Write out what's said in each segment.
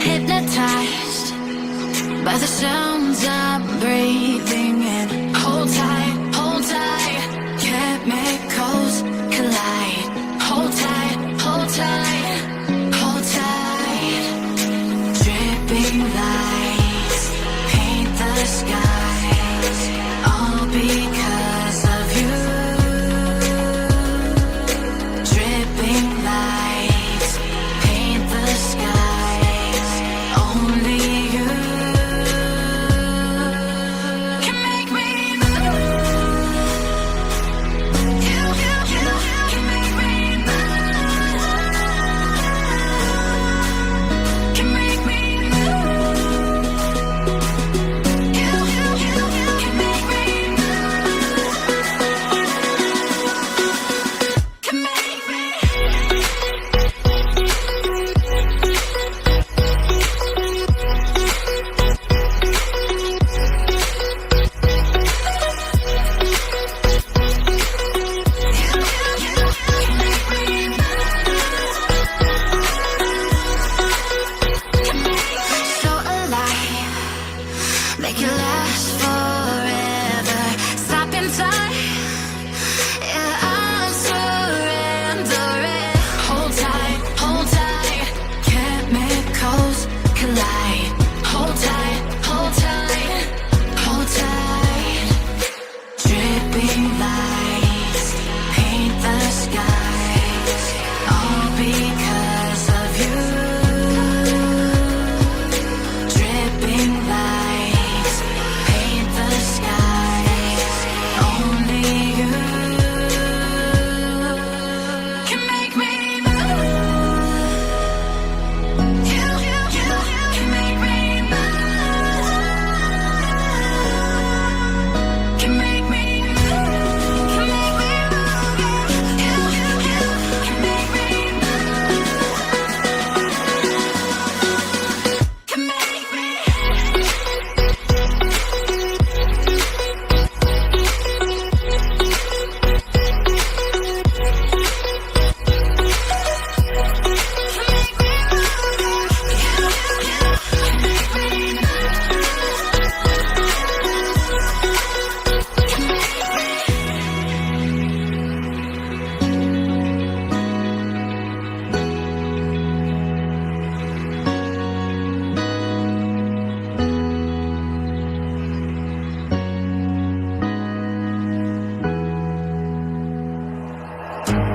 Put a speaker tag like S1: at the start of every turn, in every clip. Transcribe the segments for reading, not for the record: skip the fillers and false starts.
S1: hypnotized by the sounds I'm breathing in. Hold tight, chemicals collide. Hold tight, hold tight, hold tight. Dripping lights paint the skies, all because of you. Dripping lights paint the skies, only you can make me move. You can make me move. Can make me move. You can make me move. Can make me. So alive, make it last forever. Stop in time, yeah, I'm surrendering. Hold tight, chemicals collide. Hold tight, hold tight, hold tight. Dripping lights paint the skies, all because of you. Dripping lights paint the skies, only you can make me move. You can make me move. Can make me move. Can make me move. You can make me move. Can make me.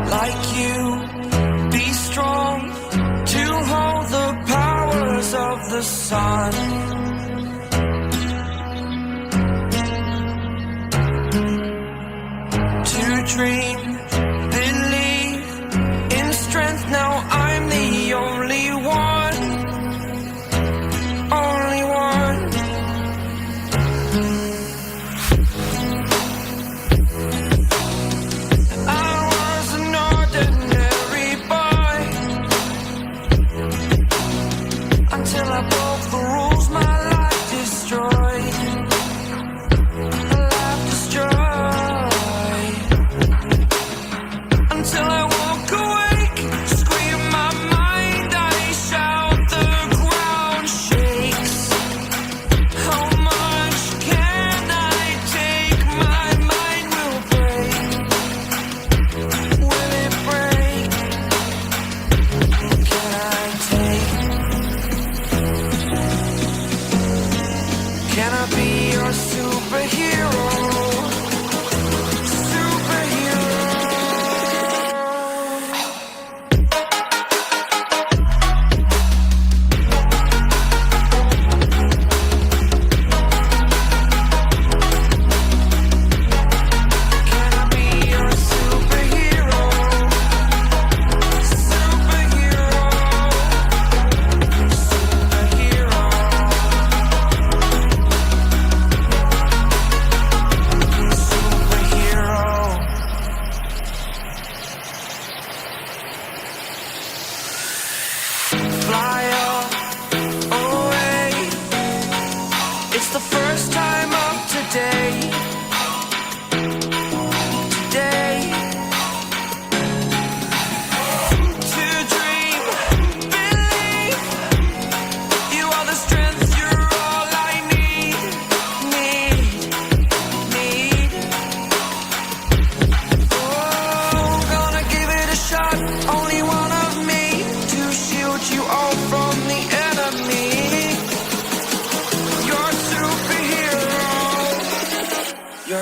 S2: Like you, be strong to hold the powers of the sun. To dream, believe in strength. Now I'm the only one, only one. I was an ordinary boy until I broke the rules. My life destroyed. Life destroyed. Until I walk awake, scream my mind. I shout, the ground shakes. How much can I take? My mind will break. Will it break? Can I take? Can I be your superhero? Superhero. Can I be your superhero? Superhero. Superhero.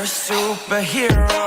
S2: a superhero.